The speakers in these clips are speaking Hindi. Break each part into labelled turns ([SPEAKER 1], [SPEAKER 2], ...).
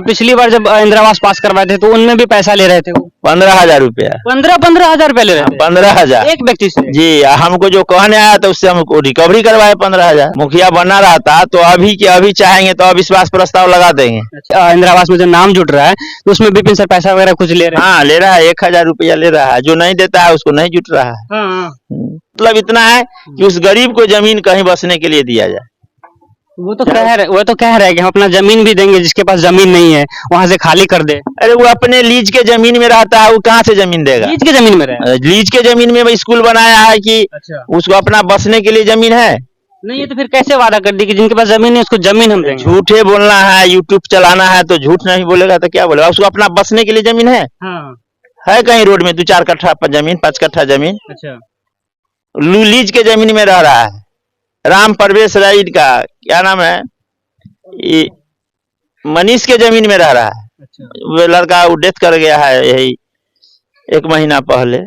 [SPEAKER 1] पिछली बार जब इंदिरा आवास पास करवाए थे तो उनमें भी पैसा ले रहे थे वो
[SPEAKER 2] 15,000 रुपया।
[SPEAKER 1] 15,000 रुपया ले रहे थे
[SPEAKER 2] 15,000
[SPEAKER 1] एक व्यक्ति से।
[SPEAKER 2] जी। हमको जो कहने आया था उससे हमको रिकवरी करवाए 15,000। मुखिया बनना रहा था तो अभी के अभी चाहेंगे तो अविश्वास प्रस्ताव लगा देंगे।
[SPEAKER 1] इंदिरा आवास में जो नाम जुट रहा है तो उसमें विपिन सर पैसा वगैरह कुछ ले रहे हैं?
[SPEAKER 2] हाँ ले रहा है, 1,000 रुपया ले रहा है। जो नहीं देता है उसको नहीं जुट रहा है। मतलब इतना है कि उस गरीब को जमीन कहीं बसने के लिए दिया जाए।
[SPEAKER 1] वो तो कह रहे हैं कि हम अपना जमीन भी देंगे, जिसके पास जमीन नहीं है वहां से खाली कर दे।
[SPEAKER 2] अरे वो अपने लीज के जमीन में रहता है, वो कहाँ से जमीन देगा?
[SPEAKER 1] लीज के जमीन में रहे?
[SPEAKER 2] लीज के जमीन में स्कूल बनाया है कि
[SPEAKER 1] अच्छा।
[SPEAKER 2] उसको अपना बसने के लिए जमीन है?
[SPEAKER 1] नहीं, ये तो फिर कैसे वादा कर दी कि जिनके पास जमीन है उसको जमीन हम देंगे?
[SPEAKER 2] झूठे बोलना है, यूट्यूब चलाना है तो झूठ नहीं बोलेगा तो क्या बोलेगा? उसको अपना बसने के लिए जमीन है?
[SPEAKER 1] हाँ।
[SPEAKER 2] है कहीं रोड में 2-4 कट्ठा जमीन, 5 कट्ठा जमीन?
[SPEAKER 1] अच्छा।
[SPEAKER 2] लीज के जमीन में रह रहा है। राम प्रवेश राइड का क्या नाम है, मनीष के जमीन में रह रहा है।
[SPEAKER 1] अच्छा।
[SPEAKER 2] वो लड़का वो डेथ कर गया है यही 1 महीना पहले।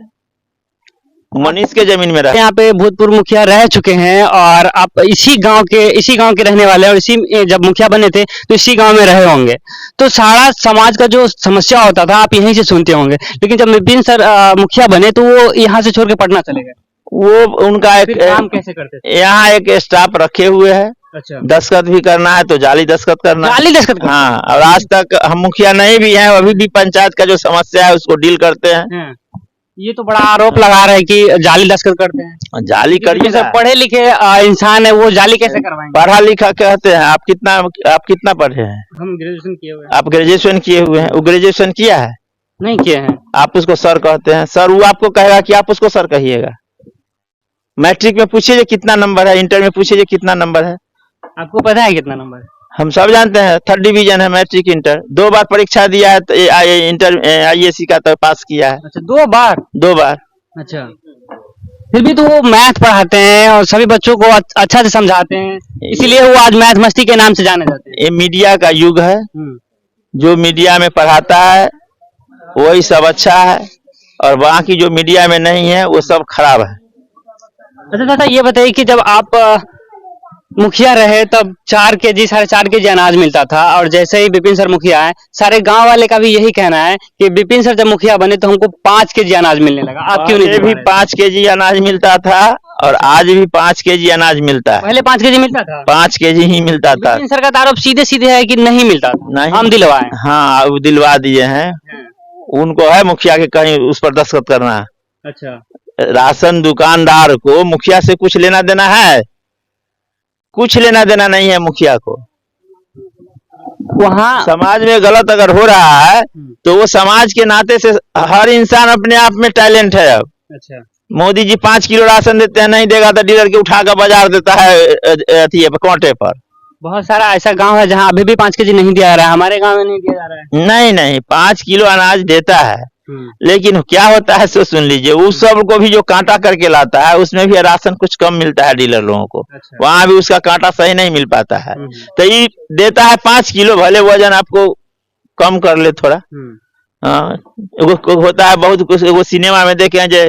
[SPEAKER 2] मनीष के जमीन में रहा।
[SPEAKER 1] यहाँ पे भूतपूर्व मुखिया रह चुके हैं और आप इसी गांव के रहने वाले हैं और इसी जब मुखिया बने थे तो इसी गांव में रहे होंगे, तो सारा समाज का जो समस्या होता था आप यहीं से सुनते होंगे। लेकिन जब विपिन सर मुखिया बने तो वो यहाँ से छोड़ के पटना चले गए।
[SPEAKER 2] वो उनका एक
[SPEAKER 1] काम कैसे करते थे?
[SPEAKER 2] यहाँ एक स्टाफ रखे हुए है।
[SPEAKER 1] अच्छा।
[SPEAKER 2] दस्तखत भी करना है तो जाली दस्तखत करना।
[SPEAKER 1] जाली दस्तखत?
[SPEAKER 2] हाँ। और आज तक हम मुखिया नहीं भी हैं, अभी भी पंचायत का जो समस्या है उसको डील करते हैं।
[SPEAKER 1] ये तो बड़ा आरोप लगा रहे हैं कि जाली दस्तखत करते हैं।
[SPEAKER 2] जाली करिए,
[SPEAKER 1] सर पढ़े लिखे इंसान है वो जाली कैसे करवाएंगे?
[SPEAKER 2] पढ़ा लिखा कहते हैं। आप कितना पढ़े हैं?
[SPEAKER 1] हम ग्रेजुएशन किए हुए हैं।
[SPEAKER 2] आप ग्रेजुएशन किए हुए हैं? वो ग्रेजुएशन किया है?
[SPEAKER 1] नहीं किए हैं।
[SPEAKER 2] आप उसको सर कहते हैं? सर वो आपको कहेगा कि आप उसको सर कहिएगा। मैट्रिक में पूछिए कितना नंबर है, इंटर में पूछिए कितना नंबर है।
[SPEAKER 1] आपको पता है कितना नंबर है? हम
[SPEAKER 2] सब जानते हैं। 3rd डिवीजन है मैट्रिक इंटर। 2 बार परीक्षा दिया है तो इंटर IAC का तो पास किया है।
[SPEAKER 1] अच्छा, 2 बार?
[SPEAKER 2] 2 बार।
[SPEAKER 1] अच्छा। फिर भी तो वो मैथ पढ़ाते हैं और सभी बच्चों को अच्छा से समझाते हैं, इसलिए वो आज मैथ मस्ती के नाम से जाने जाते हैं।
[SPEAKER 2] ये मीडिया का युग है। जो मीडिया में पढ़ाता है वही सब अच्छा है और बाकी जो मीडिया में नहीं है वो सब खराब है।
[SPEAKER 1] अच्छा दादा, ये बताइए कि जब आप मुखिया रहे तब 4 kg 4.5 kg अनाज मिलता था और जैसे ही विपिन सर मुखिया है सारे गांव वाले का भी यही कहना है कि विपिन सर जब मुखिया बने तो हमको 5 kg अनाज मिलने लगा। आप क्यों नहीं?
[SPEAKER 2] भी 5 kg अनाज मिलता था और आज भी 5 kg अनाज मिलता है।
[SPEAKER 1] पहले 5 kg मिलता था?
[SPEAKER 2] 5 kg ही मिलता था।
[SPEAKER 1] विपिन सर का आरोप सीधे सीधे है कि नहीं मिलता था।
[SPEAKER 2] नहीं,
[SPEAKER 1] हम दिलवाए।
[SPEAKER 2] हाँ वो दिलवा दिए हैं। उनको है मुखिया के कहीं उस पर दस्तखत करना है।
[SPEAKER 1] अच्छा।
[SPEAKER 2] राशन दुकानदार को मुखिया से कुछ लेना देना है? कुछ लेना देना नहीं है मुखिया को।
[SPEAKER 1] वहाँ
[SPEAKER 2] समाज में गलत अगर हो रहा है तो वो समाज के नाते से हर इंसान अपने आप में टैलेंट है। अब
[SPEAKER 1] अच्छा।
[SPEAKER 2] मोदी जी 5 किलो राशन देते हैं, नहीं देगा तो डीलर के उठा कर बाजार देता है कांटे पर।
[SPEAKER 1] बहुत सारा ऐसा गांव है जहां अभी भी 5 kg नहीं दिया जा रहा है। हमारे गांव में नहीं दिया जा रहा है।
[SPEAKER 2] नहीं 5 किलो अनाज देता है, लेकिन क्या होता है सो सुन लीजिए। उस सब को भी जो कांटा करके लाता है उसमें भी राशन कुछ कम मिलता है डीलर लोगों को। अच्छा। वहां भी उसका कांटा सही नहीं मिल पाता है। तो ये देता है 5 किलो, भले वजन आपको कम कर ले थोड़ा। हाँ होता है बहुत कुछ। वो सिनेमा में देखे हैं जो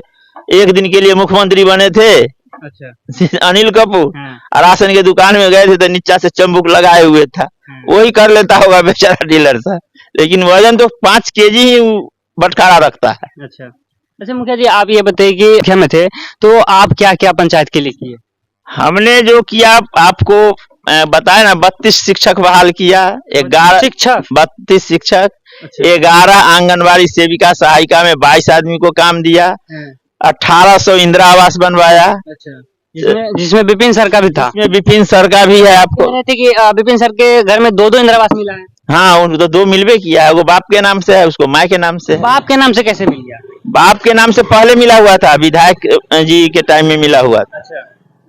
[SPEAKER 2] 1 दिन के लिए मुख्यमंत्री बने थे। अच्छा। अनिल कपूर। और राशन के दुकान में गए थे तो नीचा से चंबुक लगाए हुए था। वही कर लेता होगा बेचारा डीलर सा, लेकिन वजन तो 5 kg ही बटकारा रखता है। अच्छा
[SPEAKER 1] मुखिया जी, आप ये बताइए कि मुखिया में थे तो आप क्या क्या पंचायत के लिए किए?
[SPEAKER 2] हमने जो किया आपको बताया ना, 32 शिक्षक बहाल किया, 11 शिक्षक 32 शिक्षक। अच्छा। 11 आंगनबाड़ी सेविका सहायिका में 22 आदमी को काम दिया। 1800 इंदिरा आवास बनवाया। अच्छा।
[SPEAKER 1] जिसमें विपिन सर का भी था?
[SPEAKER 2] जिसमें विपिन सर का भी है। आपको
[SPEAKER 1] विपिन सर के घर में 2 इंदिरा आवास मिला है?
[SPEAKER 2] हाँ उनको तो 2 मिलवे किया है। वो बाप के नाम से है, उसको माँ के नाम से।
[SPEAKER 1] बाप के नाम से कैसे मिल गया?
[SPEAKER 2] बाप के नाम से पहले मिला हुआ था, विधायक जी के टाइम में मिला हुआ था। अच्छा।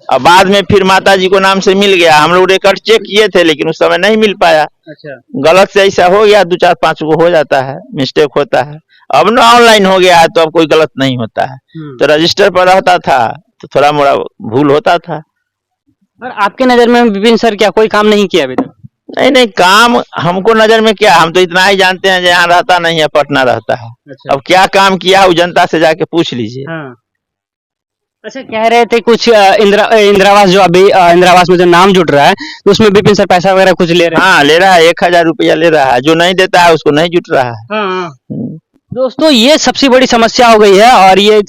[SPEAKER 2] और बाद में फिर माता जी को नाम से मिल गया। हम लोग रिकॉर्ड चेक किए थे लेकिन उस समय नहीं मिल पाया। अच्छा। गलत से ऐसा हो गया, 2-4-5 को हो जाता है, मिस्टेक होता है। अब ना ऑनलाइन हो गया है तो अब कोई गलत नहीं होता है। तो रजिस्टर पर रहता था तो थोड़ा मोड़ा भूल होता था।
[SPEAKER 1] और आपके नजर में विपिन सर क्या कोई काम नहीं किया अभी तक?
[SPEAKER 2] नहीं काम हमको नजर में क्या, हम तो इतना ही जानते हैं यहाँ रहता नहीं है, पटना रहता है। अच्छा। अब क्या काम किया वो जनता से जाके पूछ लीजिए। हाँ।
[SPEAKER 1] अच्छा, कह रहे थे कुछ इंदिरावास जो अभी इंदिरावास में जो नाम जुट रहा है तो उसमें विपिन सर पैसा वगैरह कुछ ले रहे हैं।
[SPEAKER 2] हाँ ले रहा है, 1,000 रुपया ले रहा है, जो नहीं देता है उसको नहीं जुट रहा है।
[SPEAKER 1] हाँ। दोस्तों ये सबसे बड़ी समस्या हो गई है और ये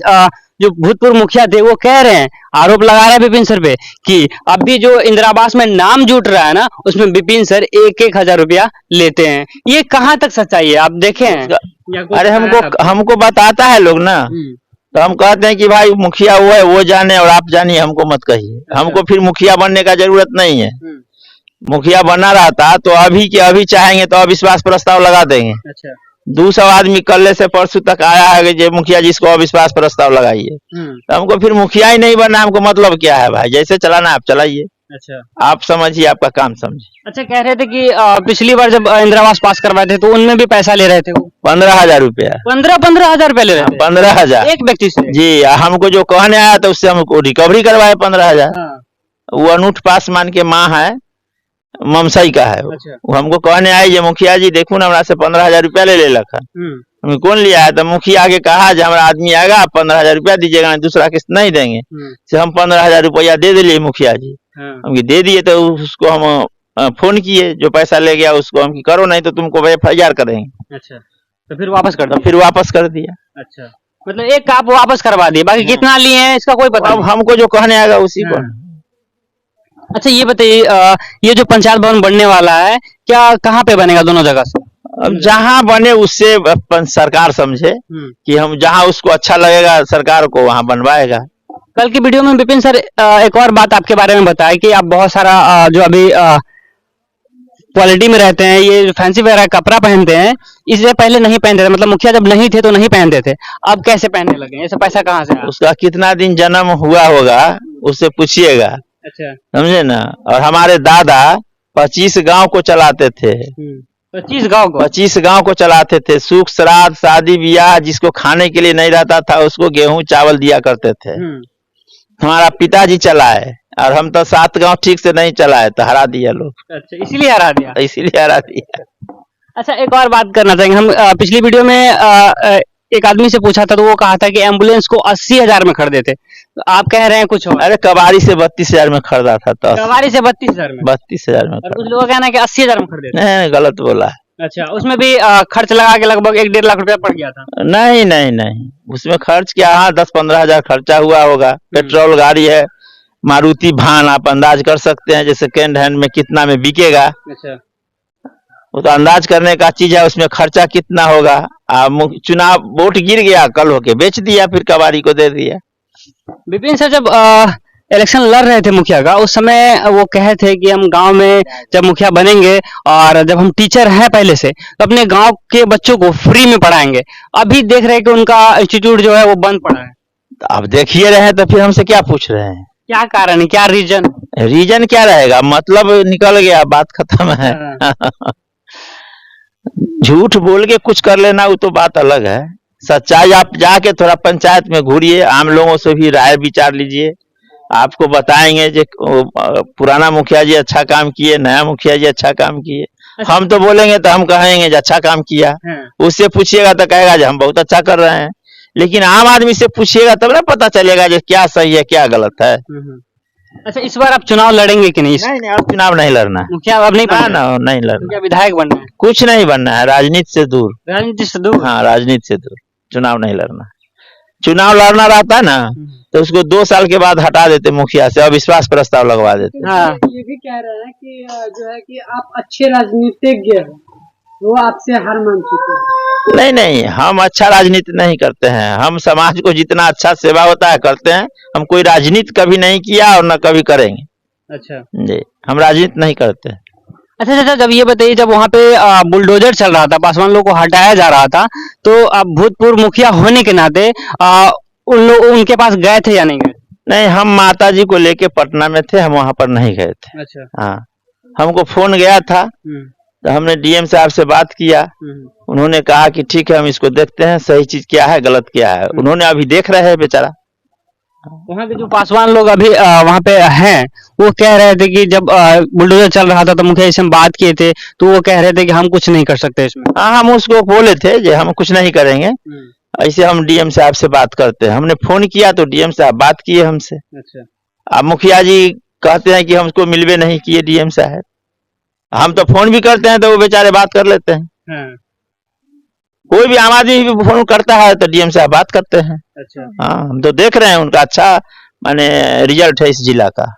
[SPEAKER 1] जो भूतपूर्व मुखिया थे वो कह रहे हैं, आरोप लगा रहे हैं विपिन सर पे कि अभी जो इंदिरावास में नाम जुट रहा है ना उसमें विपिन सर 1,000 रुपया लेते हैं। ये कहाँ तक सच्चाई है, आप देखे हैं या कुछ
[SPEAKER 2] अरे
[SPEAKER 1] आया है आपको?
[SPEAKER 2] हमको बताता है लोग ना, तो हम कहते हैं कि भाई मुखिया वो है, वो जाने और आप जानिए, हमको मत कहिए। हमको फिर मुखिया बनने का जरूरत नहीं है। मुखिया बना रहता तो अभी के अभी चाहेंगे तो अविश्वास प्रस्ताव लगा देंगे।
[SPEAKER 1] अच्छा।
[SPEAKER 2] 200 आदमी कल से परसों तक आया है कि मुखिया जिसको अविश्वास प्रस्ताव लगाइए, तो हमको फिर मुखिया ही नहीं बनना, हमको मतलब क्या है भाई, जैसे चलाना आप चलाइए।
[SPEAKER 1] अच्छा।
[SPEAKER 2] आप समझिए, आपका काम समझिए।
[SPEAKER 1] अच्छा, कह रहे थे कि पिछली बार जब इंदिरावास पास करवाए थे तो उनमें भी पैसा ले रहे थे वो
[SPEAKER 2] 15,000 रुपया।
[SPEAKER 1] 15,000 रुपया ले रहे थे
[SPEAKER 2] 15,000
[SPEAKER 1] एक व्यक्ति से।
[SPEAKER 2] जी, हमको जो कहने आया था उससे हमको रिकवरी करवाए 15,000।
[SPEAKER 1] हाँ।
[SPEAKER 2] वो अनूठ पासवान के माँ है, ममसई का है।
[SPEAKER 1] अच्छा।
[SPEAKER 2] वो हमको कहने आए ये मुखिया जी देखू ना, हमरा से 15,000 रुपया ले लखा। कौन लिया है, तो मुखिया आगे कहा जो हमारा आदमी आएगा 15,000 रुपया दीजिएगा, दूसरा किस्त नहीं देंगे। से हम 15,000 रुपया दे दिए मुखिया जी। हम दे दिए तो उसको हम फोन किए, जो पैसा ले गया उसको हम करो नहीं तो तुमको FIR करेंगे।
[SPEAKER 1] अच्छा, तो फिर वापस कर
[SPEAKER 2] तो फिर वापस कर दिया।
[SPEAKER 1] अच्छा, मतलब एक आप वापस करवा दिए, बाकी कितना लिए हैं इसका कोई पता
[SPEAKER 2] अब हमको जो कहने आएगा उसी को।
[SPEAKER 1] अच्छा, ये बताइए ये जो पंचायत भवन बनने वाला है क्या कहाँ पे बनेगा, दोनों जगह से?
[SPEAKER 2] अब जहाँ बने उससे सरकार समझे कि हम जहाँ उसको अच्छा लगेगा सरकार को वहाँ बनवाएगा।
[SPEAKER 1] कल की वीडियो में विपिन सर एक और बात आपके बारे में बताया कि आप बहुत सारा जो अभी क्वालिटी में रहते हैं, ये फैंसी वगैरह कपड़ा पहनते हैं, इससे पहले नहीं पहनते थे, मतलब मुखिया जब नहीं थे तो नहीं पहनते थे, अब कैसे पहनने लगे, ये सब पैसा कहाँ से आया?
[SPEAKER 2] उसका कितना दिन जन्म हुआ होगा उससे पूछिएगा। अच्छा, समझे ना। और हमारे दादा 25 गांव को चलाते थे। 25 गांव को चलाते थे। सुख श्राद्ध शादी ब्याह जिसको खाने के लिए नहीं रहता था उसको गेहूं चावल दिया करते थे। हमारा पिताजी चलाए और हम तो 7 गांव ठीक से नहीं चलाए तो हरा दिया लोग।
[SPEAKER 1] अच्छा, इसीलिए हरा दिया।
[SPEAKER 2] इसीलिए हरा दिया।
[SPEAKER 1] अच्छा, एक और बात करना चाहेंगे हम, पिछली वीडियो में एक आदमी से पूछा था तो वो कहा था कि एम्बुलेंस को 80,000 में खरीदे थे, तो आप कह रहे हैं कुछ और।
[SPEAKER 2] अरे कबाड़ी से 32,000 में खरीदा था। तो
[SPEAKER 1] कबाड़ी से 32,000 में?
[SPEAKER 2] 32,000 में।
[SPEAKER 1] और कुछ लोग कहना है कि 80,000 में खरीदे थे।
[SPEAKER 2] नहीं, गलत बोला।
[SPEAKER 1] अच्छा, उसमें भी खर्च लगा के लगभग 1-1.5 लाख रुपया पड़ गया था।
[SPEAKER 2] नहीं नहीं नहीं, उसमें खर्च क्या, हाँ 10-15 हजार खर्चा हुआ होगा। पेट्रोल गाड़ी है, मारुति भान, आप अंदाज कर सकते हैं जैसे सेकेंड हैंड में कितना में बिकेगा। अच्छा, वो तो अंदाज करने का चीज है, उसमें खर्चा कितना होगा। चुनाव वोट गिर गया, कल होके बेच दिया, फिर कबाड़ी को दे दिया।
[SPEAKER 1] विपिन सर जब इलेक्शन लड़ रहे थे मुखिया का, उस समय वो कहे थे कि हम गांव में जब मुखिया बनेंगे और जब हम टीचर हैं पहले से तो अपने गांव के बच्चों को फ्री में पढ़ाएंगे। अभी देख रहे हैं कि उनका इंस्टीट्यूट जो है वो बंद पड़ा है।
[SPEAKER 2] तो अब देखिए रहे तो फिर हमसे क्या पूछ रहे हैं,
[SPEAKER 1] क्या कारण है, क्या रीजन
[SPEAKER 2] क्या रहेगा, मतलब निकल गया, बात खत्म है। झूठ बोल के कुछ कर लेना वो तो बात अलग है। सच्चाई आप जाके थोड़ा पंचायत में घूरिए, आम लोगों से भी राय विचार लीजिए, आपको बताएंगे जो पुराना मुखिया जी अच्छा काम किए, नया मुखिया जी अच्छा काम किए। अच्छा। हम तो बोलेंगे तो हम कहेंगे जो अच्छा काम किया, उससे पूछिएगा तो कहेगा जो हम बहुत अच्छा कर रहे हैं। लेकिन आम आदमी से पूछिएगा तब ना पता चलेगा जो क्या सही है क्या गलत है।
[SPEAKER 1] अच्छा, इस बार आप चुनाव लड़ेंगे कि नहीं?
[SPEAKER 2] नहीं, अब चुनाव नहीं लड़ना है।
[SPEAKER 1] मुखिया अब नहीं बनना?
[SPEAKER 2] नहीं लड़ना।
[SPEAKER 1] क्या विधायक बनना है?
[SPEAKER 2] कुछ नहीं बनना है, राजनीति से दूर।
[SPEAKER 1] राजनीति से दूर?
[SPEAKER 2] हाँ, राजनीति से दूर, चुनाव नहीं लड़ना। चुनाव लड़ना रहता है ना तो उसको 2 साल के बाद हटा देते मुखिया से, अविश्वास प्रस्ताव लगवा देते।
[SPEAKER 3] हाँ। ये भी कह रहे हैं कि जो है कि आप अच्छे राजनीतिज्ञ हैं, वो आपसे हार मान चुके हैं।
[SPEAKER 2] नहीं नहीं, हम अच्छा राजनीति नहीं करते हैं, हम समाज को जितना अच्छा सेवा होता है करते हैं। हम कोई राजनीति कभी नहीं किया और न कभी करेंगे। अच्छा जी, हम राजनीति नहीं करते।
[SPEAKER 1] अच्छा, जब ये बताइए, जब वहाँ पे बुलडोजर चल रहा था, पासवान लोग को हटाया जा रहा था, तो आप भूतपूर्व मुखिया होने के नाते उन लोग उनके पास गए थे या नहीं गए?
[SPEAKER 2] नहीं, हम माता जी को लेके पटना में थे, हम वहाँ पर नहीं गए थे। अच्छा। हाँ, हमको फोन गया था तो हमने DM साहब से बात किया। उन्होंने कहा कि ठीक है, हम इसको देखते हैं, सही चीज क्या है गलत क्या है। उन्होंने अभी देख रहे हैं बेचारा।
[SPEAKER 1] वहाँ के जो पासवान लोग अभी वहाँ पे हैं, वो कह रहे थे कि जब बुलडोजर चल रहा था तो मुखिया से हम बात किए थे तो वो कह रहे थे कि हम कुछ नहीं कर सकते इसमें।
[SPEAKER 2] हाँ, हम उसको बोले थे कि हम कुछ नहीं करेंगे, ऐसे हम डीएम साहब से बात करते हैं। हमने फोन किया तो डीएम साहब बात किए हमसे।
[SPEAKER 1] अच्छा।
[SPEAKER 2] अब मुखिया जी कहते हैं कि हमको मिलवे नहीं किए डीएम साहब। हम तो फोन भी करते हैं तो वो बेचारे बात कर लेते हैं।
[SPEAKER 1] हाँ।
[SPEAKER 2] कोई भी आम आदमी भी फोन करता है तो डीएम साहब बात करते हैं।
[SPEAKER 1] अच्छा।
[SPEAKER 2] हाँ, हम तो देख रहे हैं उनका अच्छा माने रिजल्ट है इस जिला का।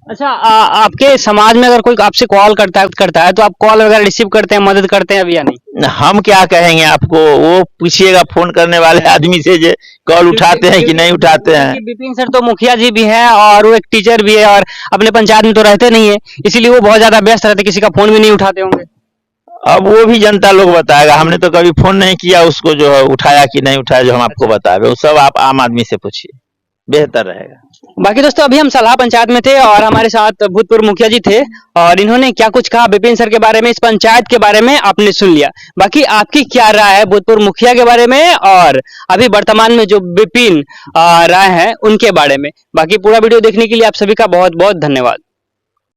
[SPEAKER 1] अच्छा, आपके समाज में अगर कोई आपसे कॉल करता है तो आप कॉल वगैरह रिसीव करते हैं, मदद करते हैं अभी या नहीं?
[SPEAKER 2] हम क्या कहेंगे आपको, वो पूछिएगा फोन करने वाले आदमी से जे कॉल उठाते हैं कि नहीं उठाते हैं।
[SPEAKER 1] विपिन सर तो मुखिया जी भी हैं और वो एक टीचर भी है और अपने पंचायत में तो रहते नहीं है, इसीलिए वो बहुत ज्यादा व्यस्त रहते, किसी का फोन भी नहीं उठाते होंगे।
[SPEAKER 2] अब वो भी जनता लोग बताएगा, हमने तो कभी फोन नहीं किया उसको जो है उठाया कि नहीं उठाया जो हम आपको बताए, वो सब आप आम आदमी से पूछिए, बेहतर रहेगा।
[SPEAKER 1] बाकी दोस्तों अभी हम सलाह पंचायत में थे और हमारे साथ भूतपूर्व मुखिया जी थे और इन्होंने क्या कुछ कहा विपिन सर के बारे में, इस पंचायत के बारे में आपने सुन लिया। बाकी आपकी क्या राय है भूतपूर्व मुखिया के बारे में और अभी वर्तमान में जो विपिन राय है उनके बारे में? बाकी पूरा वीडियो देखने के लिए आप सभी का बहुत बहुत धन्यवाद।